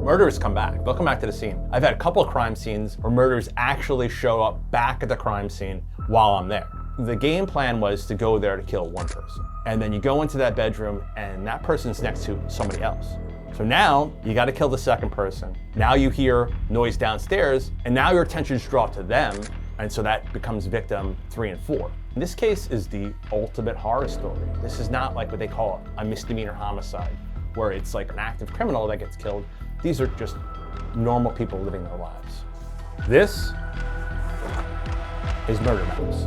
Murderers come back. They'll come back to the scene. I've had a couple of crime scenes where murderers actually show up back at the crime scene while I'm there. The game plan was to go there to kill one person. And then you go into that bedroom and that person's next to somebody else. So now you got to kill the second person. Now you hear noise downstairs and now your attention's drawn to them. And so that becomes victim 3 and 4. This case is the ultimate horror story. This is not like what they call a misdemeanor homicide, where it's like an active criminal that gets killed. These are just normal people living their lives. This is Murder Maps.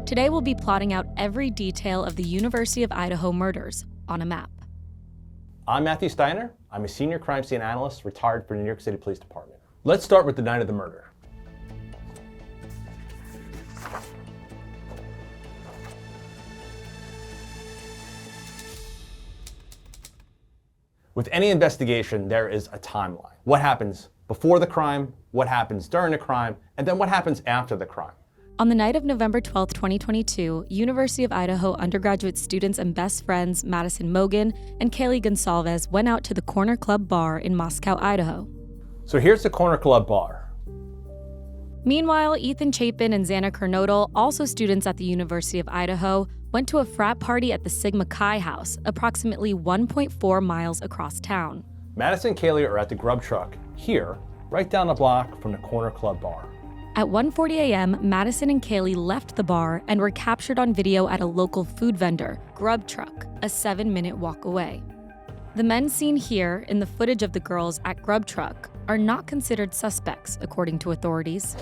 Today we'll be plotting out every detail of the University of Idaho murders on a map. I'm Matthew Steiner. I'm a senior crime scene analyst retired from the New York City Police Department. Let's start with the night of the murder. With any investigation, there is a timeline. What happens before the crime, what happens during the crime, and then what happens after the crime. On the night of November 12, 2022, University of Idaho undergraduate students and best friends Madison Mogen and Kaylee Gonsalves went out to the Corner Club Bar in Moscow, Idaho. So here's the Corner Club Bar. Meanwhile, Ethan Chapin and Xana Kernodle, also students at the University of Idaho, went to a frat party at the Sigma Chi House, approximately 1.4 miles across town. Madison and Kaylee are at the grub truck here, right down the block from the Corner Club Bar. At 1:40 a.m., Madison and Kaylee left the bar and were captured on video at a local food vendor, Grub Truck, a 7-minute walk away. The men seen here in the footage of the girls at Grub Truck are not considered suspects, according to authorities.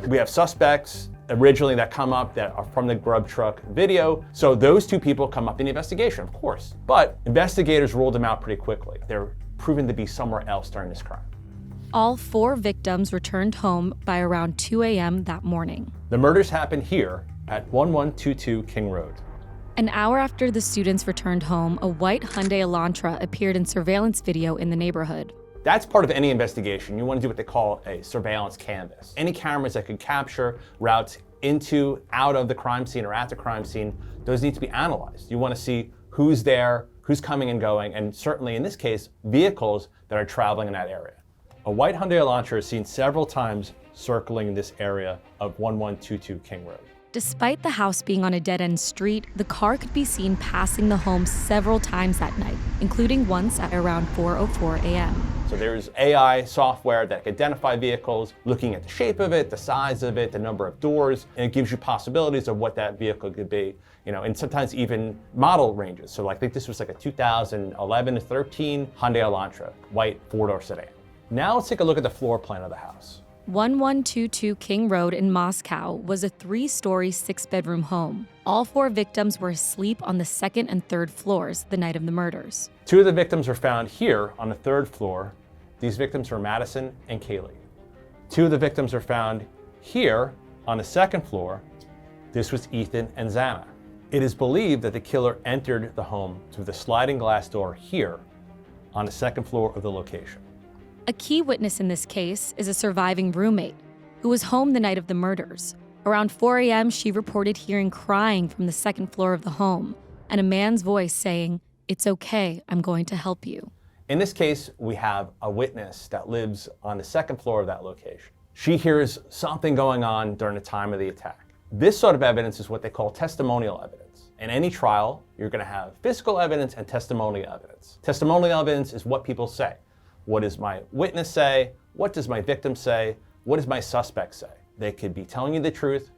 We have suspects originally that come up that are from the Grub Truck video. So those two people come up in the investigation, of course. But investigators ruled them out pretty quickly. They're proven to be somewhere else during this crime. All 4 victims returned home by around 2 a.m. that morning. The murders happened here at 1122 King Road. An hour after the students returned home, a white Hyundai Elantra appeared in surveillance video in the neighborhood. That's part of any investigation. You want to do what they call a surveillance canvas. Any cameras that could capture routes into, out of the crime scene or at the crime scene, those need to be analyzed. You want to see who's there, who's coming and going, and certainly in this case, vehicles that are traveling in that area. A white Hyundai Elantra is seen several times circling this area of 1122 King Road. Despite the house being on a dead-end street, the car could be seen passing the home several times that night, including once at around 4:04 a.m. So there's AI software that can identify vehicles, looking at the shape of it, the size of it, the number of doors, and it gives you possibilities of what that vehicle could be, and sometimes even model ranges. So I think this was like a 2011 to 13 Hyundai Elantra, white 4-door sedan. Now let's take a look at the floor plan of the house. 1122 King Road in Moscow was a 3-story, 6-bedroom home. All 4 victims were asleep on the 2nd and 3rd floors the night of the murders. 2 of the victims were found here on the 3rd floor. These victims were Madison and Kaylee. 2 of the victims were found here on the 2nd floor. This was Ethan and Xana. It is believed that the killer entered the home through the sliding glass door here on the 2nd floor of the location. A key witness in this case is a surviving roommate who was home the night of the murders. Around 4 a.m., she reported hearing crying from the 2nd floor of the home and a man's voice saying, "It's okay, I'm going to help you." In this case, we have a witness that lives on the 2nd floor of that location. She hears something going on during the time of the attack. This sort of evidence is what they call testimonial evidence. In any trial, you're going to have physical evidence and testimonial evidence. Testimonial evidence is what people say. What does my witness say? What does my victim say? What does my suspect say? They could be telling you the truth,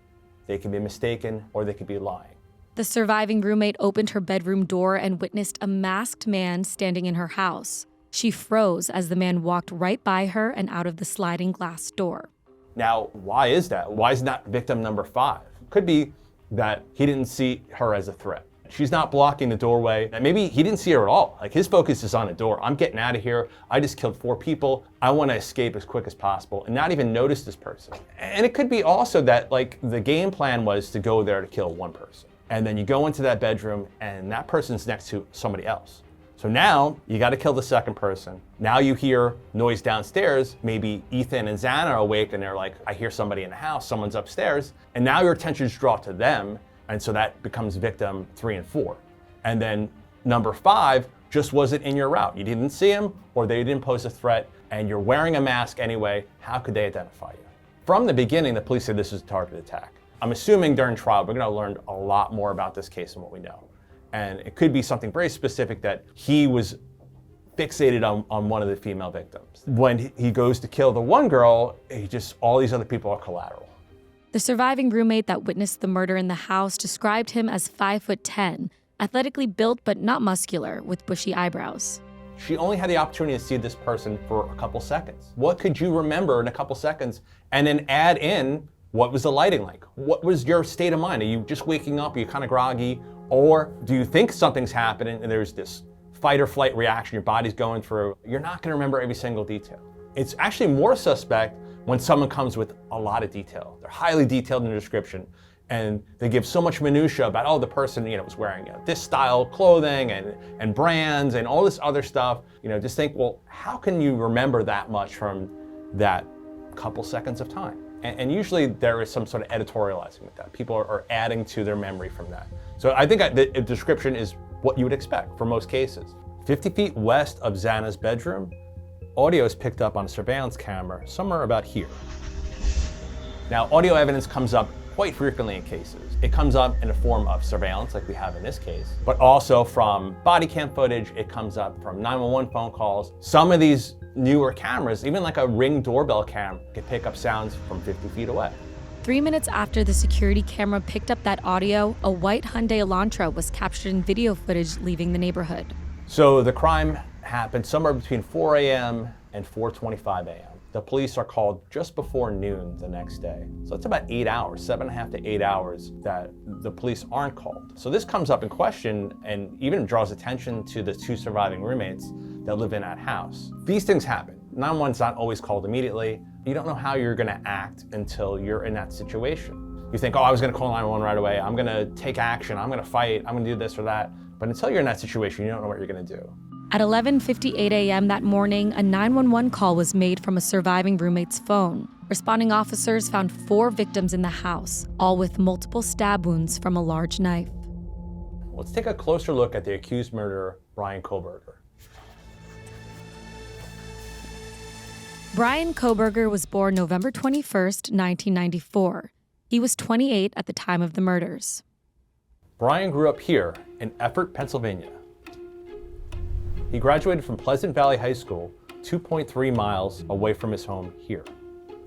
they could be mistaken, or they could be lying. The surviving roommate opened her bedroom door and witnessed a masked man standing in her house. She froze as the man walked right by her and out of the sliding glass door. Now, why is that? Why is not victim number 5? Could be that he didn't see her as a threat. She's not blocking the doorway. And maybe he didn't see her at all. Like, his focus is on the door. I'm getting out of here. I just killed 4 people. I want to escape as quick as possible and not even notice this person. And it could be also that the game plan was to go there to kill one person. And then you go into that bedroom and that person's next to somebody else. So now you got to kill the second person. Now you hear noise downstairs. Maybe Ethan and Xana are awake and they're like, I hear somebody in the house, someone's upstairs. And now your attention's drawn to them. And so that becomes victim 3 and 4. And then number 5 just wasn't in your route. You didn't see him, or they didn't pose a threat, and you're wearing a mask anyway. How could they identify you? From the beginning, the police said this was a targeted attack. I'm assuming during trial, we're going to learn a lot more about this case and what we know. And it could be something very specific that he was fixated on one of the female victims. When he goes to kill the one girl, all these other people are collateral. The surviving roommate that witnessed the murder in the house described him as 5'10", athletically built but not muscular, with bushy eyebrows. She only had the opportunity to see this person for a couple seconds. What could you remember in a couple seconds? And then add in, what was the lighting like? What was your state of mind? Are you just waking up? Are you kind of groggy? Or do you think something's happening and there's this fight or flight reaction your body's going through? You're not going to remember every single detail. It's actually more suspect when someone comes with a lot of detail. They're highly detailed in their description, and they give so much minutia about, oh, the person, was wearing this style clothing and brands and all this other stuff. Just think, well, how can you remember that much from that couple seconds of time? And usually there is some sort of editorializing with that. People are adding to their memory from that. So I think the description is what you would expect for most cases. 50 feet west of Xana's bedroom, audio is picked up on a surveillance camera somewhere about here. Now, audio evidence comes up quite frequently in cases. It comes up in the form of surveillance, like we have in this case, but also from body cam footage. It comes up from 911 phone calls. Some of these newer cameras, even like a Ring doorbell cam, can pick up sounds from 50 feet away. 3 minutes after the security camera picked up that audio, a white Hyundai Elantra was captured in video footage leaving the neighborhood. So the crime happened somewhere between 4 a.m. and 4:25 a.m. The police are called just before noon the next day. So it's about 8 hours, 7.5 to 8 hours that the police aren't called. So this comes up in question and even draws attention to the two surviving roommates that live in that house. These things happen. 911's not always called immediately. You don't know how you're gonna act until you're in that situation. You think, oh, I was gonna call 911 right away. I'm gonna take action, I'm gonna fight, I'm gonna do this or that. But until you're in that situation, you don't know what you're gonna do. At 11:58 a.m. that morning, a 911 call was made from a surviving roommate's phone. Responding officers found 4 victims in the house, all with multiple stab wounds from a large knife. Let's take a closer look at the accused murderer, Bryan Kohberger. Bryan Kohberger was born November 21st, 1994. He was 28 at the time of the murders. Bryan grew up here in Effort, Pennsylvania. He graduated from Pleasant Valley High School, 2.3 miles away from his home here.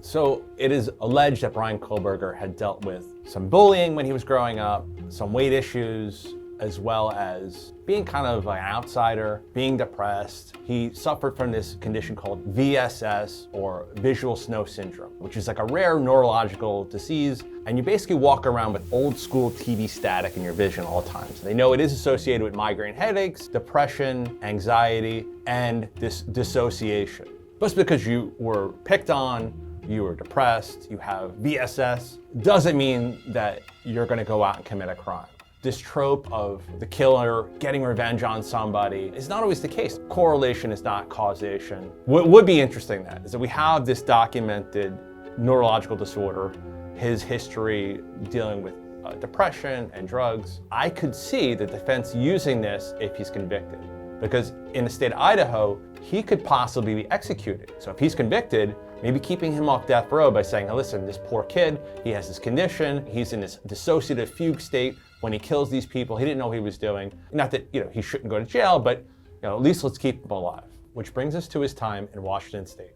So it is alleged that Bryan Kohberger had dealt with some bullying when he was growing up, some weight issues, as well as being kind of an outsider, being depressed. He suffered from this condition called VSS, or visual snow syndrome, which is like a rare neurological disease. And you basically walk around with old school TV static in your vision all times. They know it is associated with migraine headaches, depression, anxiety, and this dissociation. Just because you were picked on, you were depressed, you have VSS, doesn't mean that you're gonna go out and commit a crime. This trope of the killer getting revenge on somebody is not always the case. Correlation is not causation. What would be interesting is that we have this documented neurological disorder, his history dealing with depression and drugs. I could see the defense using this if he's convicted, because in the state of Idaho, he could possibly be executed. So if he's convicted, maybe keeping him off death row by saying, hey, listen, this poor kid, he has this condition, he's in this dissociative fugue state. When he kills these people, he didn't know what he was doing. Not that he shouldn't go to jail, but at least let's keep him alive. Which brings us to his time in Washington State.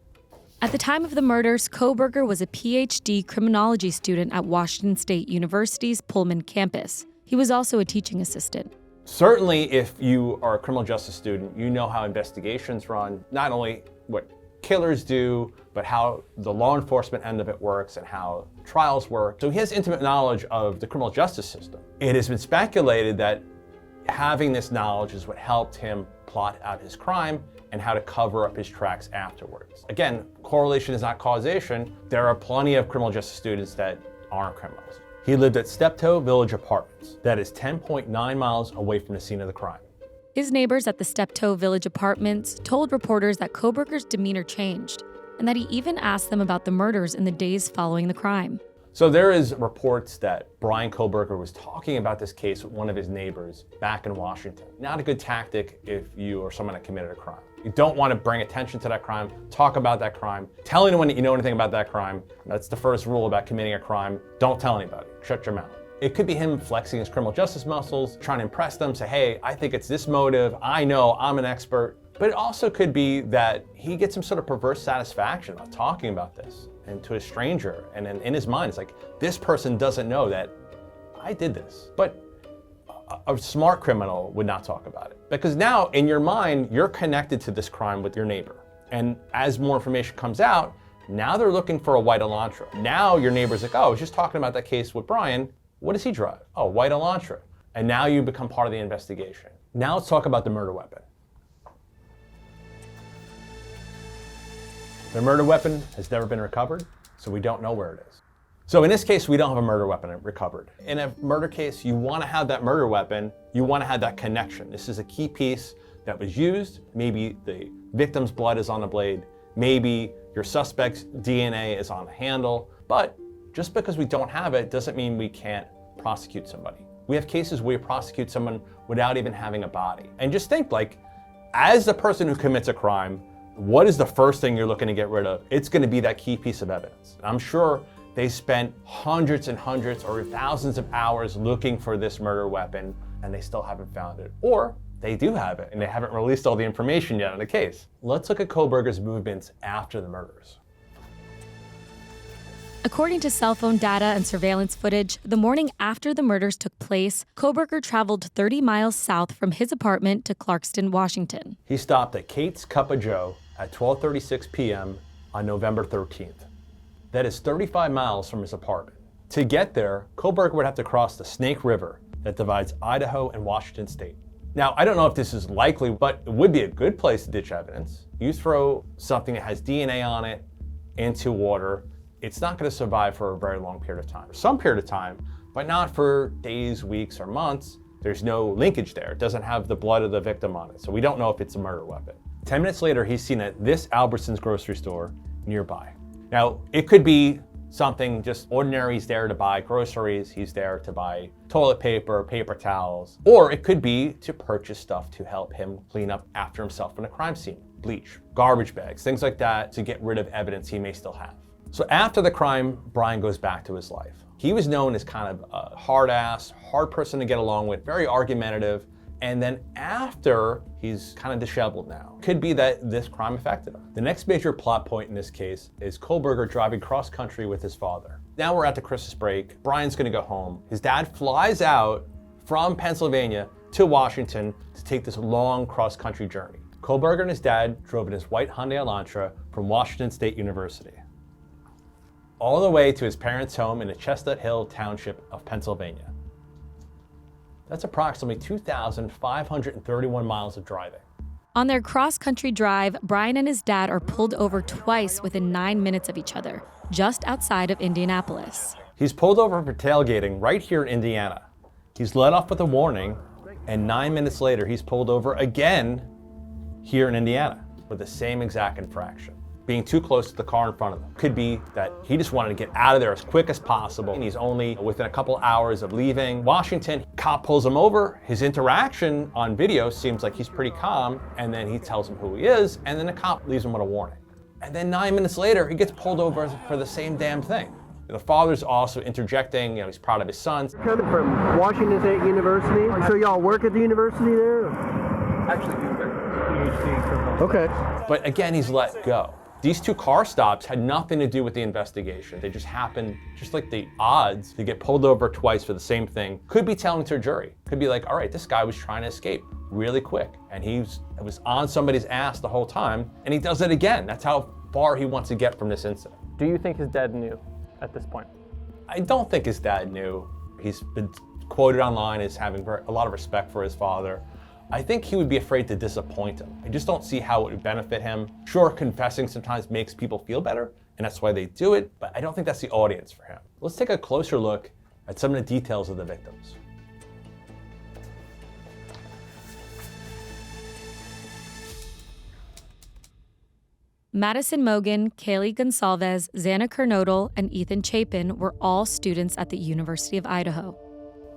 At the time of the murders, Kohberger was a PhD criminology student at Washington State University's Pullman campus. He was also a teaching assistant. Certainly, if you are a criminal justice student, you know how investigations run, not only what killers do, but how the law enforcement end of it works and how trials work. So he has intimate knowledge of the criminal justice system. It has been speculated that having this knowledge is what helped him plot out his crime and how to cover up his tracks afterwards. Again, correlation is not causation. There are plenty of criminal justice students that aren't criminals. He lived at Steptoe Village Apartments. That is 10.9 miles away from the scene of the crime. His neighbors at the Steptoe Village Apartments told reporters that Kohberger's demeanor changed and that he even asked them about the murders in the days following the crime. So there is reports that Bryan Kohberger was talking about this case with one of his neighbors back in Washington. Not a good tactic if you are someone that committed a crime. You don't want to bring attention to that crime, talk about that crime, tell anyone that you know anything about that crime. That's the first rule about committing a crime. Don't tell anybody. Shut your mouth. It could be him flexing his criminal justice muscles, trying to impress them, say, hey, I think it's this motive. I know, I'm an expert. But it also could be that he gets some sort of perverse satisfaction about talking about this and to a stranger. And then in his mind, it's like, this person doesn't know that I did this. But a smart criminal would not talk about it. Because now in your mind, you're connected to this crime with your neighbor. And as more information comes out, now they're looking for a white Elantra. Now your neighbor's like, oh, I was just talking about that case with Bryan. What does he drive? Oh, white Elantra. And now you become part of the investigation. Now let's talk about the murder weapon. The murder weapon has never been recovered, so we don't know where it is. So in this case, we don't have a murder weapon recovered. In a murder case, you want to have that murder weapon, you want to have that connection. This is a key piece that was used. Maybe the victim's blood is on the blade, maybe your suspect's DNA is on the handle, but just because we don't have it doesn't mean we can't prosecute somebody. We have cases where we prosecute someone without even having a body. And just think, like, as the person who commits a crime, what is the first thing you're looking to get rid of? It's going to be that key piece of evidence. I'm sure they spent hundreds and hundreds or thousands of hours looking for this murder weapon and they still haven't found it. Or they do have it and they haven't released all the information yet on the case. Let's look at Kohberger's movements after the murders. According to cell phone data and surveillance footage, the morning after the murders took place, Kohberger traveled 30 miles south from his apartment to Clarkston, Washington. He stopped at Kate's Cup of Joe at 12:36 p.m. on November 13th. That is 35 miles from his apartment. To get there, Kohberger would have to cross the Snake River that divides Idaho and Washington state. Now, I don't know if this is likely, but it would be a good place to ditch evidence. You throw something that has DNA on it into water, it's not going to survive for a very long period of time. Some period of time, but not for days, weeks, or months. There's no linkage there. It doesn't have the blood of the victim on it, so we don't know if it's a murder weapon. 10 minutes later, he's seen at this Albertsons grocery store nearby. Now, it could be something just ordinary. He's there to buy groceries. He's there to buy toilet paper, paper towels, or it could be to purchase stuff to help him clean up after himself in a crime scene. Bleach, garbage bags, things like that to get rid of evidence he may still have. So after the crime, Bryan goes back to his life. He was known as kind of a hard ass, hard person to get along with, very argumentative. And then after, he's kind of disheveled now. Could be that this crime affected him. The next major plot point in this case is Kohberger driving cross country with his father. Now we're at the Christmas break. Bryan's gonna go home. His dad flies out from Pennsylvania to Washington to take this long cross country journey. Kohberger and his dad drove in his white Hyundai Elantra from Washington State University, all the way to his parents' home in the Chestnut Hill Township of Pennsylvania. That's approximately 2,531 miles of driving. On their cross-country drive, Bryan and his dad are pulled over twice within 9 minutes of each other, just outside of Indianapolis. He's pulled over for tailgating right here in Indiana. He's let off with a warning, and 9 minutes later, he's pulled over again here in Indiana with the same exact infraction. Being too close to the car in front of him. Could be that he just wanted to get out of there as quick as possible, and he's only within a couple hours of leaving Washington. Cop pulls him over. His interaction on video seems like he's pretty calm, and then he tells him who he is, and then the cop leaves him with a warning. And then 9 minutes later, he gets pulled over for the same damn thing. The father's also interjecting, he's proud of his son. Coming from Washington State University. So y'all work at the university there? Actually, PhD. Okay. But again, he's let go. These two car stops had nothing to do with the investigation. They just happened, just like the odds to get pulled over twice for the same thing, could be telling to a jury. Could be like, all right, this guy was trying to escape really quick, and he was on somebody's ass the whole time, and he does it again. That's how far he wants to get from this incident. Do you think his dad knew at this point? I don't think his dad knew. He's been quoted online as having a lot of respect for his father. I think he would be afraid to disappoint him. I just don't see how it would benefit him. Sure, confessing sometimes makes people feel better, and that's why they do it, but I don't think that's the audience for him. Let's take a closer look at some of the details of the victims. Madison Mogen, Kaylee Gonsalves, Xana Kernodle, and Ethan Chapin were all students at the University of Idaho.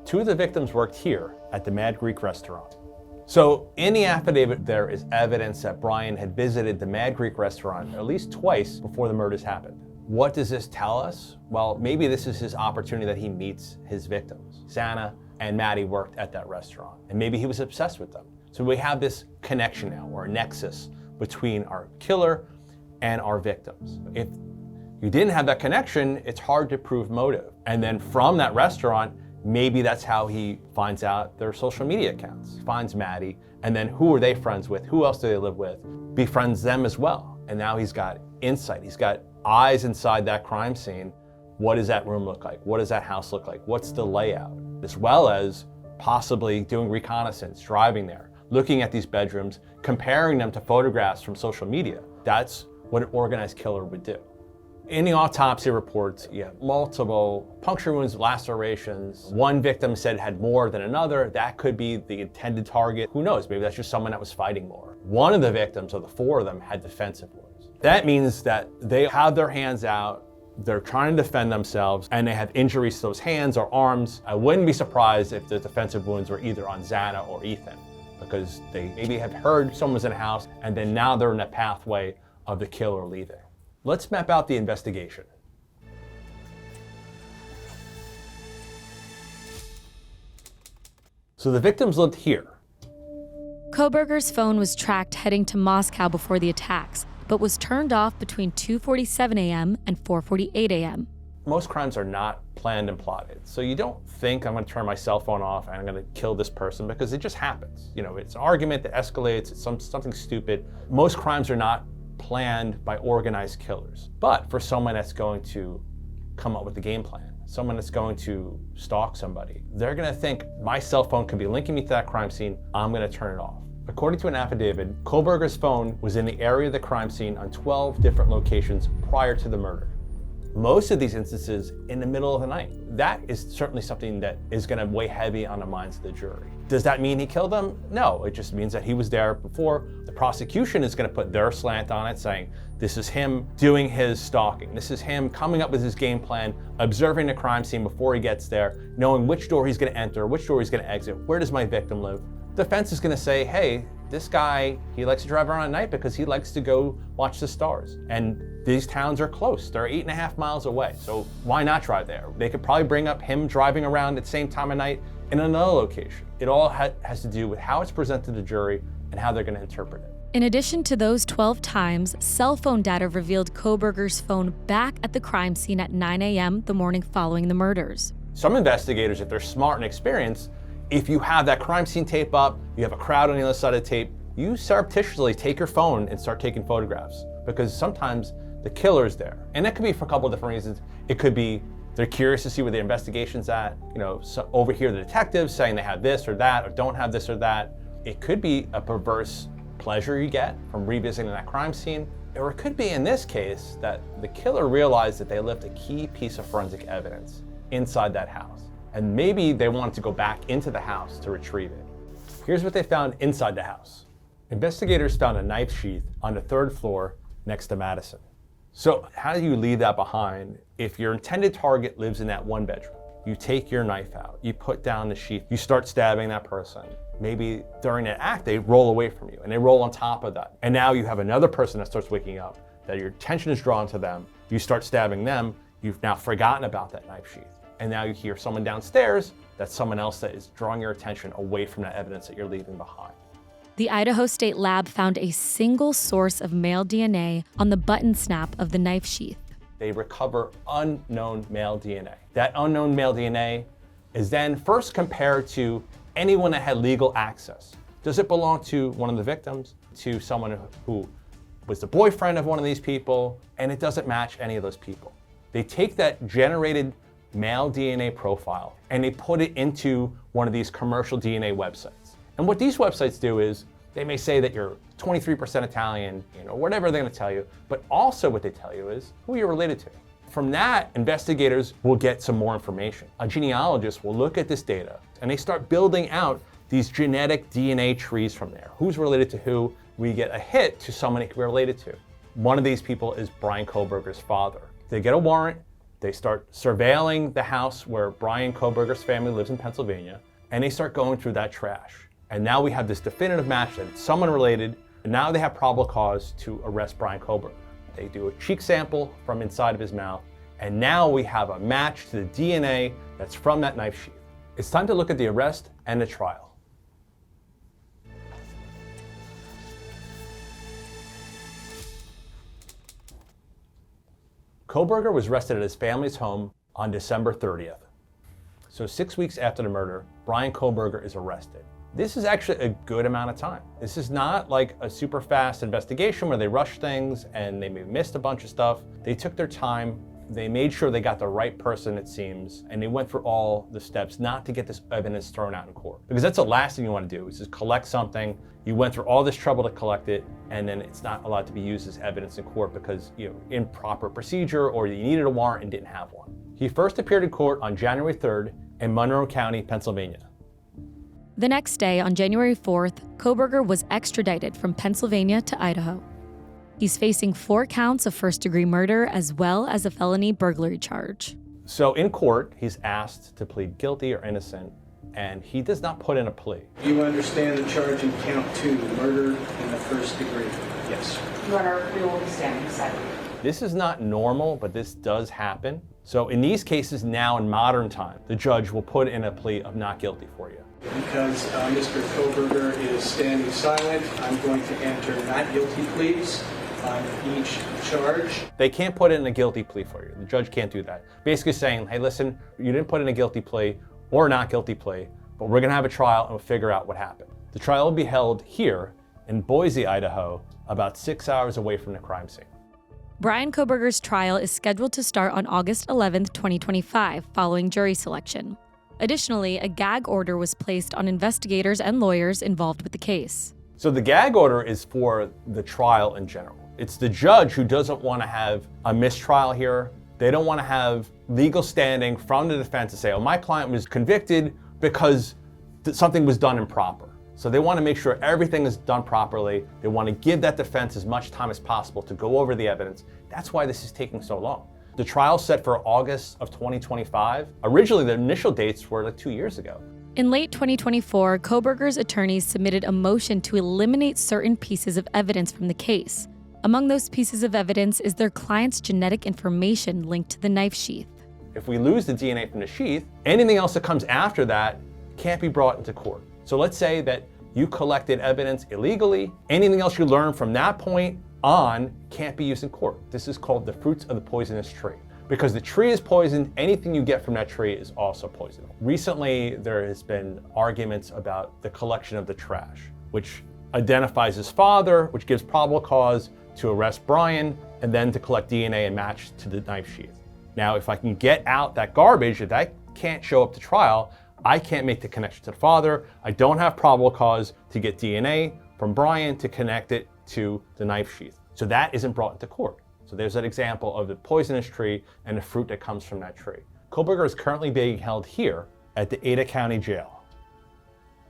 2 of the victims worked here at the Mad Greek restaurant. So in the affidavit, there is evidence that Bryan had visited the Mad Greek restaurant at least twice before the murders happened. What does this tell us? Well, maybe this is his opportunity that he meets his victims. Xana and Maddie worked at that restaurant, and maybe he was obsessed with them. So we have this connection now, or a nexus, between our killer and our victims. If you didn't have that connection, it's hard to prove motive. And then from that restaurant, maybe that's how he finds out their social media accounts. He finds Maddie, and then who are they friends with? Who else do they live with? Befriends them as well. And now he's got insight. He's got eyes inside that crime scene. What does that room look like? What does that house look like? What's the layout? As well as possibly doing reconnaissance, driving there, looking at these bedrooms, comparing them to photographs from social media. That's what an organized killer would do. In the autopsy reports, you have multiple puncture wounds, lacerations. One victim said had more than another. That could be the intended target. Who knows? Maybe that's just someone that was fighting more. One of the victims, of the 4 of them, had defensive wounds. That means that they have their hands out, they're trying to defend themselves, and they have injuries to those hands or arms. I wouldn't be surprised if the defensive wounds were either on Xana or Ethan, because they maybe have heard someone was in a house, and then now they're in the pathway of the killer leaving. Let's map out the investigation. So the victims lived here. Kohberger's phone was tracked heading to Moscow before the attacks, but was turned off between 2:47 a.m. and 4:48 a.m. Most crimes are not planned and plotted. So you don't think I'm going to turn my cell phone off and I'm going to kill this person, because it just happens. You know, it's an argument that escalates, it's something stupid. Most crimes are not planned by organized killers. But for someone that's going to come up with a game plan, someone that's going to stalk somebody, they're going to think, my cell phone could be linking me to that crime scene, I'm going to turn it off. According to an affidavit, Kohberger's phone was in the area of the crime scene on 12 different locations prior to the murder. Most of these instances in the middle of the night. That is certainly something that is going to weigh heavy on the minds of the jury. Does that mean he killed them? No, it just means that he was there before. The prosecution is going to put their slant on it, saying this is him doing his stalking. This is him coming up with his game plan, observing the crime scene before he gets there, knowing which door he's going to enter, which door he's going to exit, where does my victim live. The defense is going to say, hey, this guy, he likes to drive around at night because he likes to go watch the stars. And these towns are close. They're 8.5 miles away. So why not drive there? They could probably bring up him driving around at the same time of night in another location. It all has to do with how it's presented to the jury and how they're going to interpret it. In addition to those 12 times, cell phone data revealed Kohberger's phone back at the crime scene at 9 a.m. the morning following the murders. Some investigators, if they're smart and experienced, if you have that crime scene tape up, you have a crowd on the other side of the tape, you surreptitiously take your phone and start taking photographs, because sometimes the killer's there. And that could be for a couple of different reasons. It could be they're curious to see where the investigation's at. You know, so overhear the detectives saying they have this or that, or don't have this or that. It could be a perverse pleasure you get from revisiting that crime scene. Or it could be, in this case, that the killer realized that they left a key piece of forensic evidence inside that house. And maybe they wanted to go back into the house to retrieve it. Here's what they found inside the house. Investigators found a knife sheath on the 3rd floor next to Madison. So how do you leave that behind if your intended target lives in that one bedroom? You take your knife out, you put down the sheath, you start stabbing that person. Maybe during that act, they roll away from you and they roll on top of that. And now you have another person that starts waking up, that your attention is drawn to them, you start stabbing them, you've now forgotten about that knife sheath. And now you hear someone downstairs, that's someone else that is drawing your attention away from that evidence that you're leaving behind. The Idaho State Lab found a single source of male DNA on the button snap of the knife sheath. They recover unknown male DNA. That unknown male DNA is then first compared to anyone that had legal access. Does it belong to one of the victims, to someone who was the boyfriend of one of these people? And it doesn't match any of those people. They take that generated male DNA profile and they put it into one of these commercial DNA websites. And what these websites do is they may say that you're 23% Italian, whatever they're going to tell you, but also what they tell you is who you're related to. From that, investigators will get some more information. A genealogist will look at this data and they start building out these genetic DNA trees from there. Who's related to who? We get a hit to someone it can be related to. One of these people is Bryan Kohberger's father. They get a warrant, they start surveilling the house where Bryan Kohberger's family lives in Pennsylvania, and they start going through that trash. And now we have this definitive match that it's someone related, and now they have probable cause to arrest Bryan Kohberger. They do a cheek sample from inside of his mouth, and now we have a match to the DNA that's from that knife sheath. It's time to look at the arrest and the trial. Kohberger was arrested at his family's home on December 30th. So 6 weeks after the murder, Bryan Kohberger is arrested. This is actually a good amount of time. This is not like a super fast investigation where they rush things and they missed a bunch of stuff. They took their time. They made sure they got the right person, it seems, and they went through all the steps not to get this evidence thrown out in court. Because that's the last thing you want to do, is just collect something. You went through all this trouble to collect it, and then it's not allowed to be used as evidence in court because, improper procedure, or you needed a warrant and didn't have one. He first appeared in court on January 3rd in Monroe County, Pennsylvania. The next day, on January 4th, Kohberger was extradited from Pennsylvania to Idaho. He's facing 4 counts of first-degree murder as well as a felony burglary charge. So in court, he's asked to plead guilty or innocent, and he does not put in a plea. Do you understand the charge in count 2, murder in the first degree? Yes. Your Honor, we will be standing aside. This is not normal, but this does happen. So in these cases now in modern time, the judge will put in a plea of not guilty for you. Because Mr. Kohberger is standing silent, I'm going to enter not guilty pleas on each charge. They can't put in a guilty plea for you. The judge can't do that. Basically saying, hey, listen, you didn't put in a guilty plea or not guilty plea, but we're gonna have a trial and we'll figure out what happened. The trial will be held here in Boise, Idaho, about 6 hours away from the crime scene. Bryan Kohberger's trial is scheduled to start on August 11th, 2025, following jury selection. Additionally, a gag order was placed on investigators and lawyers involved with the case. So the gag order is for the trial in general. It's the judge who doesn't want to have a mistrial here. They don't want to have legal standing from the defense to say, oh, my client was convicted because something was done improper. So they want to make sure everything is done properly. They want to give that defense as much time as possible to go over the evidence. That's why this is taking so long. The trial's set for August of 2025. Originally, the initial dates were like 2 years ago. In late 2024, Kohberger's attorneys submitted a motion to eliminate certain pieces of evidence from the case. Among those pieces of evidence is their client's genetic information linked to the knife sheath. If we lose the DNA from the sheath, anything else that comes after that can't be brought into court. So let's say that you collected evidence illegally. Anything else you learn from that point on can't be used in court. This is called the fruits of the poisonous tree. Because the tree is poisoned, anything you get from that tree is also poison. Recently, there has been arguments about the collection of the trash, which identifies his father, which gives probable cause to arrest Bryan, and then to collect DNA and match to the knife sheath. Now, if I can get out that garbage, if that can't show up to trial, I can't make the connection to the father. I don't have probable cause to get DNA from Bryan to connect it to the knife sheath. So that isn't brought into court. So there's that example of the poisonous tree and the fruit that comes from that tree. Kohberger is currently being held here at the Ada County Jail.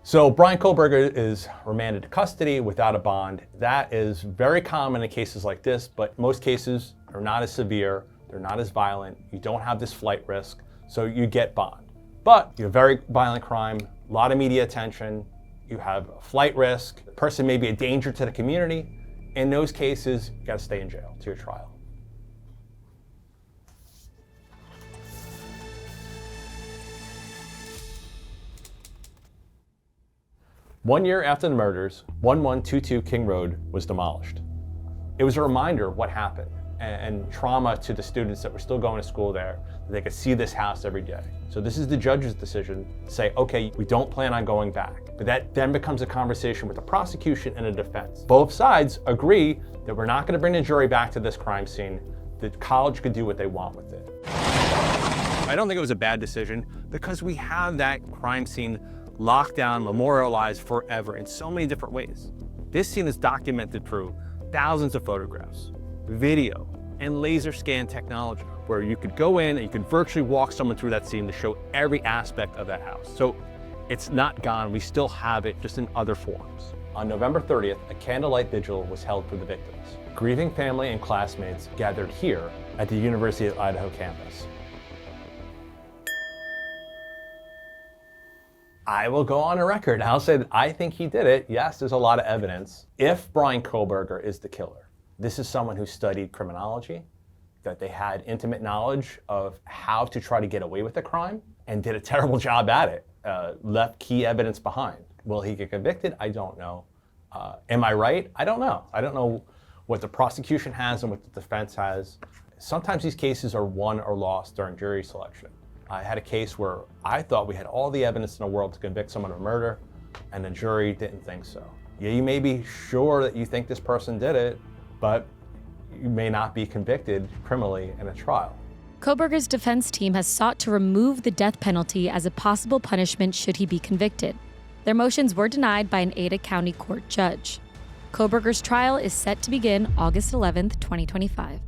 So Bryan Kohberger is remanded to custody without a bond. That is very common in cases like this, but most cases are not as severe, they're not as violent, you don't have this flight risk, so you get bond. But you have very violent crime, a lot of media attention, you have a flight risk, the person may be a danger to the community. In those cases, you gotta stay in jail to your trial. One year after the murders, 1122 King Road was demolished. It was a reminder of what happened and trauma to the students that were still going to school there, that they could see this house every day. So this is the judge's decision to say, okay, we don't plan on going back. But that then becomes a conversation with the prosecution and the defense. Both sides agree that we're not going to bring the jury back to this crime scene. The college could do what they want with it. I don't think it was a bad decision because we have that crime scene locked down, memorialized forever in so many different ways. This scene is documented through thousands of photographs, video, and laser scan technology, where you could go in and you could virtually walk someone through that scene to show every aspect of that house. So it's not gone, we still have it, just in other forms. On November 30th, a candlelight vigil was held for the victims. Grieving family and classmates gathered here at the University of Idaho campus. I will go on a record. I'll say that I think he did it. Yes, there's a lot of evidence. If Bryan Kohberger is the killer, this is someone who studied criminology, that they had intimate knowledge of how to try to get away with a crime, and did a terrible job at it, left key evidence behind. Will he get convicted? I don't know. Am I right? I don't know. I don't know what the prosecution has and what the defense has. Sometimes these cases are won or lost during jury selection. I had a case where I thought we had all the evidence in the world to convict someone of murder, and the jury didn't think so. Yeah, you may be sure that you think this person did it, but you may not be convicted criminally in a trial. Kohberger's defense team has sought to remove the death penalty as a possible punishment should he be convicted. Their motions were denied by an Ada County court judge. Kohberger's trial is set to begin August 11th, 2025.